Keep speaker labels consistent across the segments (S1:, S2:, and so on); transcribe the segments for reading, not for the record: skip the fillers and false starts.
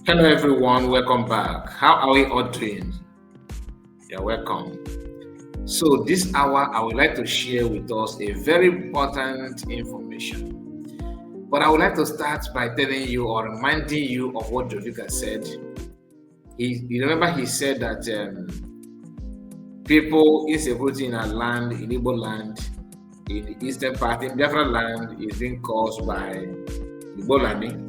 S1: Hello, everyone. Welcome back. How are we all doing? You're welcome. So, this hour, I would like to share with us a very important information. But I would like to start by telling you or reminding you of what Jovika said. You remember he said that people insecurity in our land, in Igbo land, in the eastern part, in Biafra land, is being caused by Fula'ni.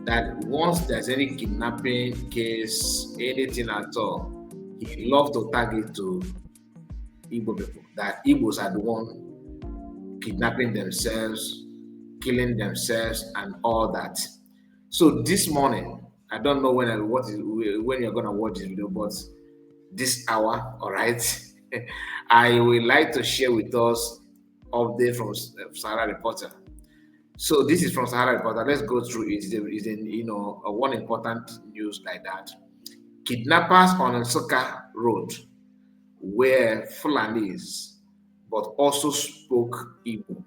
S1: That once there's any kidnapping case, anything at all, he love to target to Igbo people. That Igbos are the one kidnapping themselves, killing themselves, and all that. So this morning, I don't know when you're gonna watch this video, but this hour, all right, I would like to share with us update from Sahara Reporter. So this is from Sahara Reporter. Let's go through it. It's one important news like that. Kidnappers on Nsukka Road were Fulanis, but also spoke Igbo.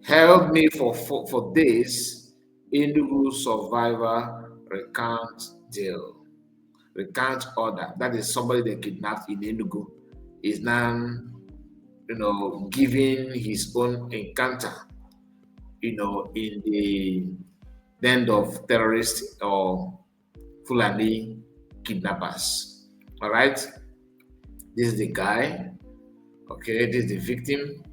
S1: Held me for days. Enugu survivor recount order. That is somebody they kidnapped in Enugu is now giving his own encounter, in the end of terrorists or Fulani kidnappers. All right, this is the guy. Okay, this is the victim,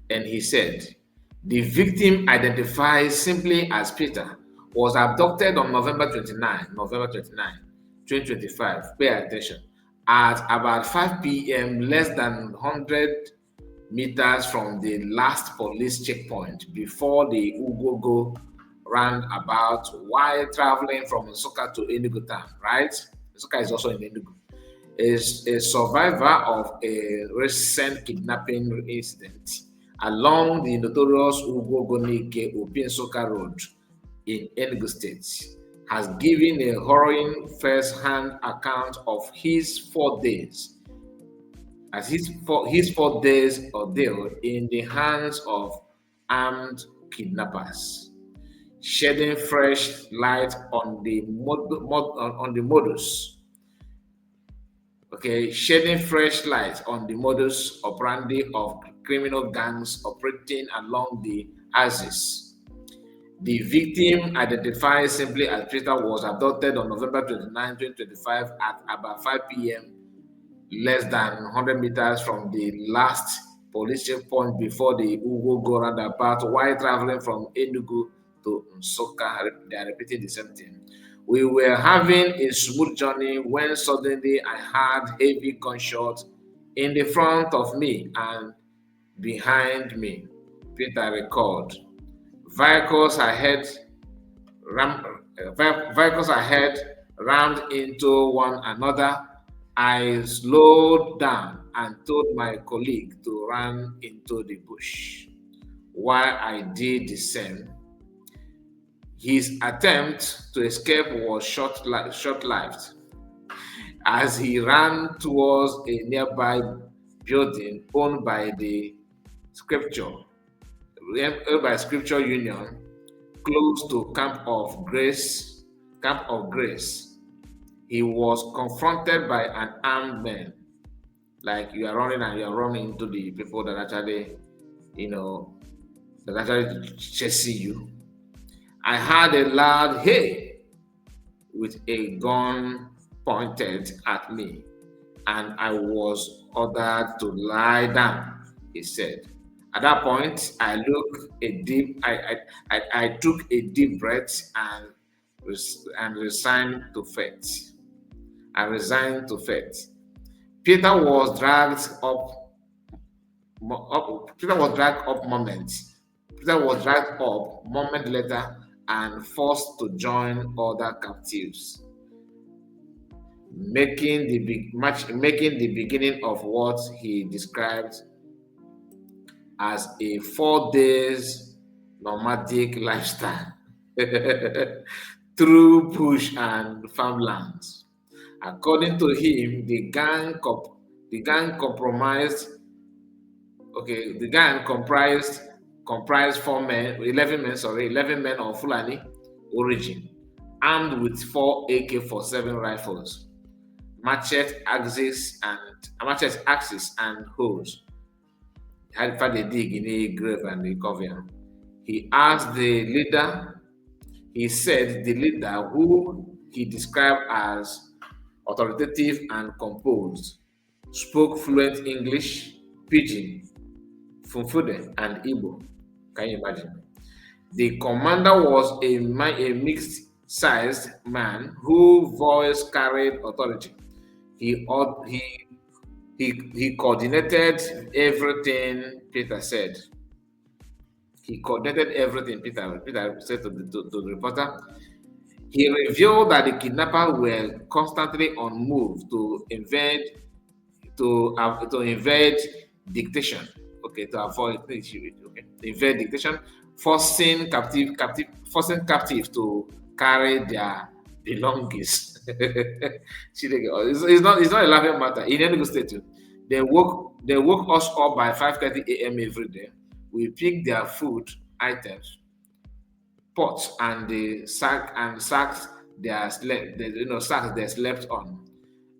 S1: and he said the victim, identified simply as Peter, was abducted on November 29, 2025. Pay attention. At about 5 p.m., less than 100 meters from the last police checkpoint before the Ugogo roundabout while traveling from Nsukka to Enugu town, right? Nsukka is also in Enugu. Is a survivor of a recent kidnapping incident along the notorious Ugogo-Nike Nsukka Road in Enugu State, has given a harrowing first-hand account of his 4 days ordeal in the hands of armed kidnappers, shedding fresh light on the modus. Shedding fresh light on the modus operandi of criminal gangs operating along the axis. The victim, identified simply as Peter, was abducted on November 29, 2025 at about 5 p.m. less than 100 meters from the last police checkpoint before the Ugogo roundabout while traveling from Enugu to Nsukka. They are repeating the same thing. We were having a smooth journey when suddenly I heard heavy gunshots in the front of me and behind me, Peter recalled. Vehicles ahead rammed into one another. I slowed down and told my colleague to run into the bush. While I did the same, his attempt to escape was short-lived as he ran towards a nearby building owned by the Scripture Union, close to Camp of Grace. He was confronted by an armed man. Like you are running into the people that actually chasing you. I heard a loud "hey" with a gun pointed at me, and I was ordered to lie down, he said. At that point, I took a deep breath and resigned to fate. Peter was dragged up. Peter was dragged up moment later and forced to join other captives, making the beginning of what he described as a 4 days nomadic lifestyle through bush and farmlands. According to him, the gang comprised 11 men of Fulani origin, armed with 4 AK-47 rifles, machete axes and hoes. Had they dig in a grave and a coven. He asked the leader, he said the leader, who he described as authoritative and composed, spoke fluent English, Pidgin, Funfude, and Igbo. Can you imagine? The commander was a mixed-sized man whose voice carried authority. He coordinated everything Peter said. He coordinated everything Peter said to the reporter. He revealed that the kidnappers were constantly on move to invade dictation. Okay, to avoid invade dictation, forcing captives to carry their belongings. It's not a laughing matter. In Enugu State, they woke us up by 5:30 a.m. every day. We picked their food items, pots, and the sacks they slept on,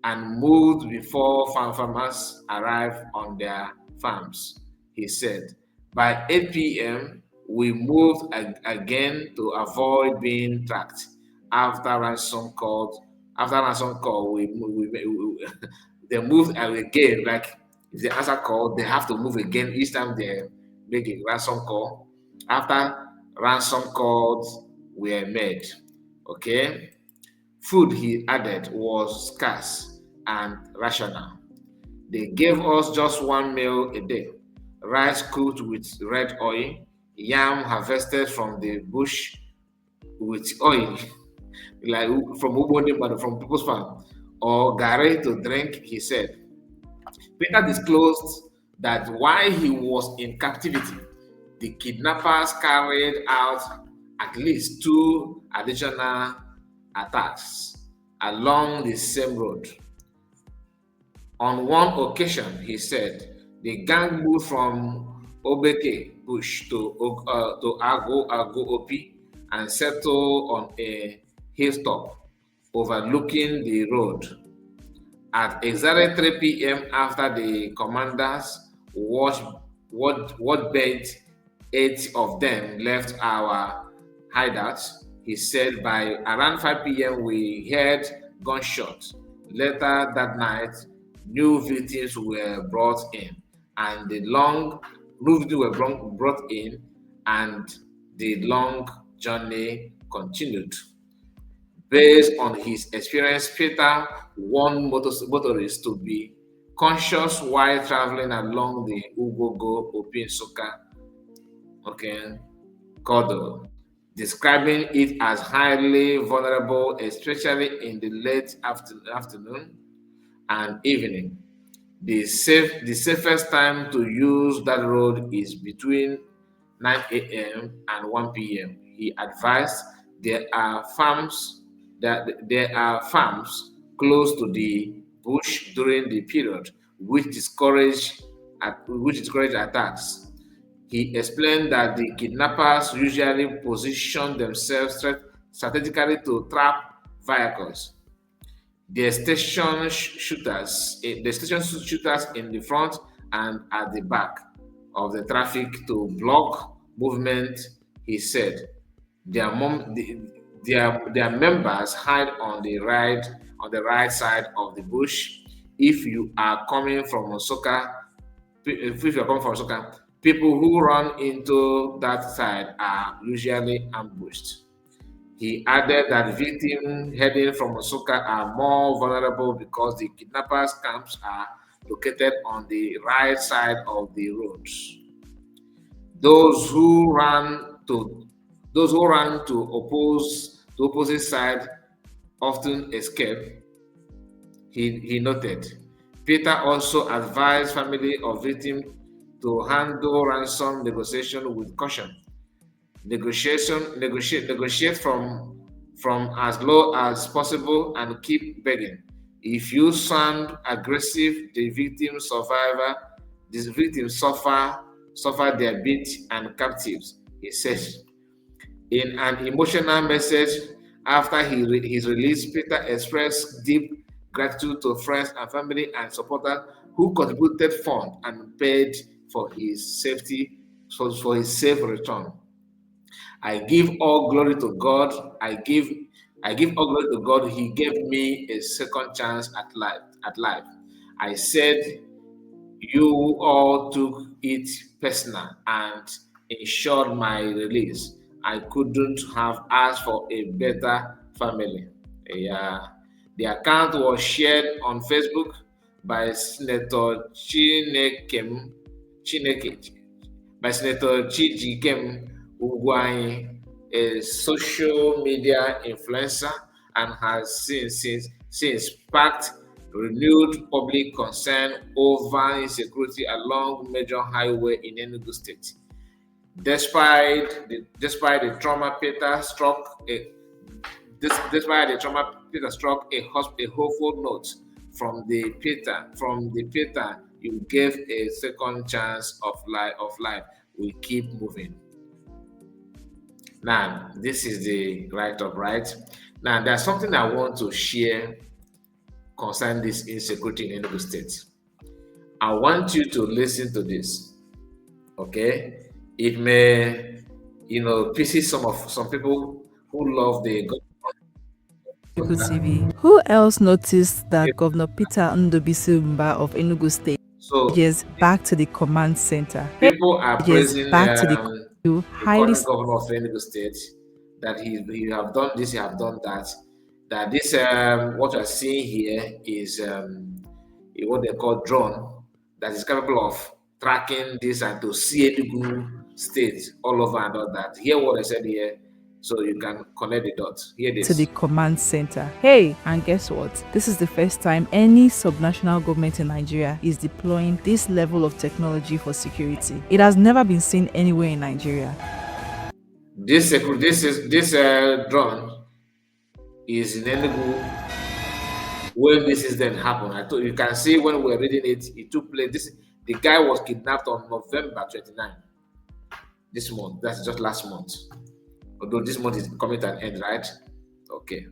S1: and moved before farmers arrived on their farms. He said, by 8 p.m. we moved again to avoid being tracked. After ransom call, they moved again. Like if they answer call, they have to move again each time they make a ransom call. After ransom calls were made, okay. Food, he added, was scarce and rational. They gave us just one meal a day: rice cooked with red oil, yam harvested from the bush with oil, like from Ubondim, but from people's farm, or gari to drink, he said. Peter disclosed that while he was in captivity, the kidnappers carried out at least 2 additional attacks along the same road. On one occasion, he said, the gang moved from Obeke bush to Ago Opi and settled on a hilltop overlooking the road. At exactly 3 p.m., after the commanders what bed 8 of them left our hideouts, he said by around 5 p.m. we heard gunshots. Later that night, new victims were brought in, and the long journey continued. Based on his experience, Peter warned motorists to be conscious while traveling along the Ugogo Opi Nsukka corridor, describing it as highly vulnerable, especially in the late afternoon and evening. The safest time to use that road is between 9 a.m. and 1 p.m. He advised there are farms close to the bush during the period, which discourage attacks. He explained that the kidnappers usually position themselves strategically to trap vehicles. The station shooters in the front and at the back of the traffic to block movement, he said. Their members hide on the right side of the bush. If you are coming from Nsukka, people who run into that side are usually ambushed. He added that victims heading from Nsukka are more vulnerable because the kidnappers' camps are located on the right side of the roads. Those who ran to opposite side often escape. He noted. Peter also advised family of victims to handle ransom negotiation with caution. Negotiate from as low as possible and keep begging. If you sound aggressive, the victims suffer their beat and captives, he said. In an emotional message After his release, Peter expressed deep gratitude to friends and family and supporters who contributed funds and paid for his for his safe return. I give all glory to God. I give all glory to God. He gave me a second chance at life. I said you all took it personal and ensured my release. I couldn't have asked for a better family. Yeah. The account was shared on Facebook by Senator Chineke, by Senator Chijikem Ugwai, a social media influencer, and has since sparked renewed public concern over insecurity along major highway in Enugu State. Despite the trauma, Peter struck a hopeful note from the Peter. You gave a second chance of life. We keep moving. Now, this is the write-up, right? Now, there's something I want to share concerning this insecurity in Enugu State. I want you to listen to this. Okay? It may, pieces some people who love the
S2: TV. Who else noticed that Governor Peter Ndobisumba of Enugu State is back to the command center?
S1: People are praising back to the highly governor of Enugu State that he have done this, he have done that. That this what you're seeing here is what they call drone that is capable of tracking this and to see Enugu State all over and all that. Hear what I said here, so you can connect the dots. Hear this.
S2: To the command center. Hey, and guess what? This is the first time any subnational government in Nigeria is deploying this level of technology for security. It has never been seen anywhere in Nigeria.
S1: This drone is in Enugu when this incident happened. I told you can see when we were reading it, it took place. The guy was kidnapped on November 29. This month, that's just last month. Although this month is coming to an end, right? Okay.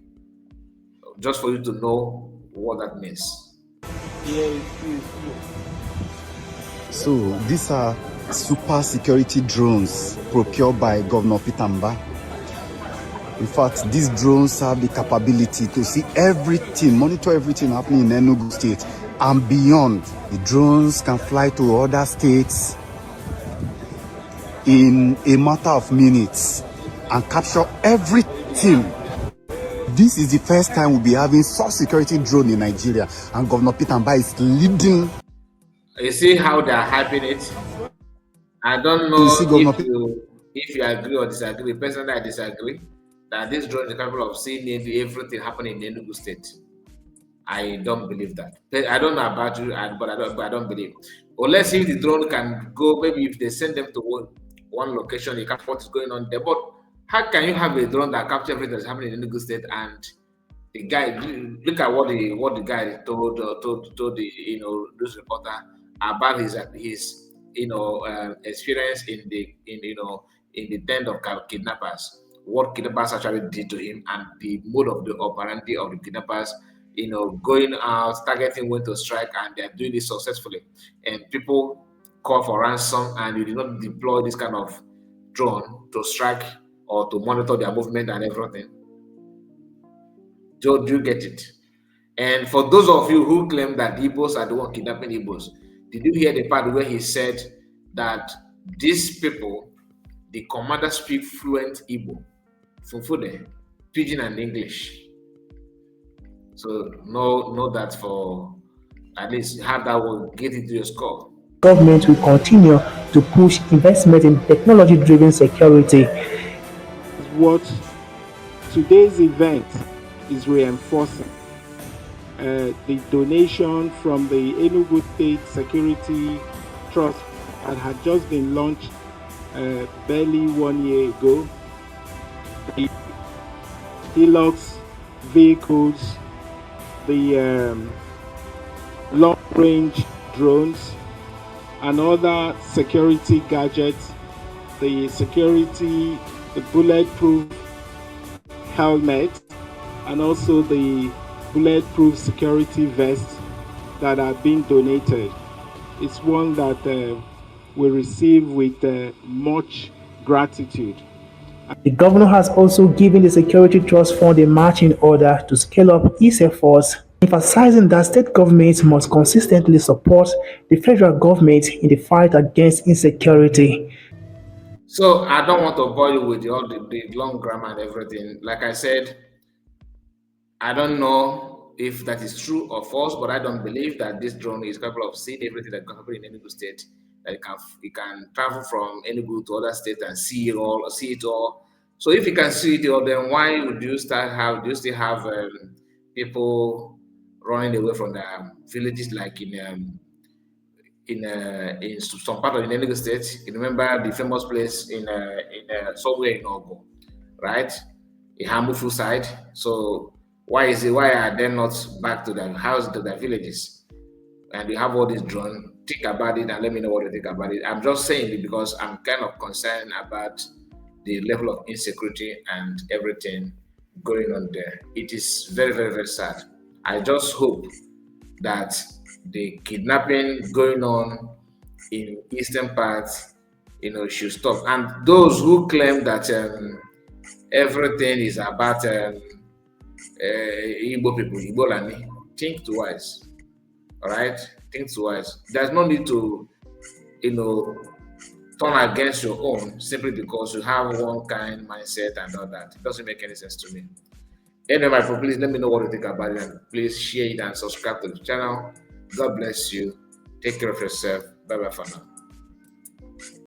S1: Just for you to know what that means.
S3: So these are super security drones procured by Governor Pitamba. In fact, these drones have the capability to see everything, monitor everything happening in Enugu State and beyond. The drones can fly to other states in a matter of minutes and capture everything. This is the first time we'll be having such security drone in Nigeria, and Governor Pitamba is leading.
S1: You see how they're hyping it? I don't know if you agree or disagree. Personally, I disagree that this drone is capable of seeing everything happening in Enugu State. I don't believe that. I don't know about you, but I don't believe. Or let's see if the drone can go, maybe if they send them to one location, you capture what is going on there. But how can you have a drone that captures everything that's happening in Enugu State? And the guy, look at what the guy told the news reporter about his experience in the tent of kidnappers. What kidnappers actually did to him and the mode of the operandi of the kidnappers. Going out, targeting when to strike, and they're doing it successfully. And people call for ransom, and you did not deploy this kind of drone to strike or to monitor their movement and everything. Do you get it? And for those of you who claim that Igbos are the one kidnapping Igbos, did you hear the part where he said that these people, the commander, speak fluent Igbo, Fufude, Pidgin, and English? So know that for at least have that one, get into your score.
S4: Government will continue to push investment in technology-driven security.
S5: What today's event is reinforcing. The donation from the Enugu State Security Trust that had just been launched barely 1 year ago. The Hilux vehicles, the long-range drones, and other security gadgets, the bulletproof helmet and also the bulletproof security vests that are being donated. It's one that we receive with much gratitude.
S4: The governor has also given the Security Trust Fund a marching order to scale up its efforts, emphasizing that state governments must consistently support the federal government in the fight against insecurity.
S1: So I don't want to bore you with all the long grammar and everything. Like I said, I don't know if that is true or false, but I don't believe that this drone is capable of seeing everything that can happen in Enugu state. That it can travel from Enugu to other states and see it all, see it all. So if you can see it all, then why would you do you still have people running away from the villages like in some part of the Enugu state? You remember the famous place in somewhere in Ogo, right? A harmful side. So why are they not back to their houses, to their villages? And you have all this drone. Think about it and let me know what you think about it. I'm just saying it because I'm kind of concerned about the level of insecurity and everything going on there. It is very, very, very sad. I just hope that the kidnapping going on in eastern parts, should stop. And those who claim that everything is about Igbo people, Fula'ni, think twice. All right, think twice. There's no need to, turn against your own simply because you have one kind mindset and all that. It doesn't make any sense to me. Anyway, my friend, please let me know what you think about it and please share it and subscribe to the channel. God bless you. Take care of yourself. Bye bye for now.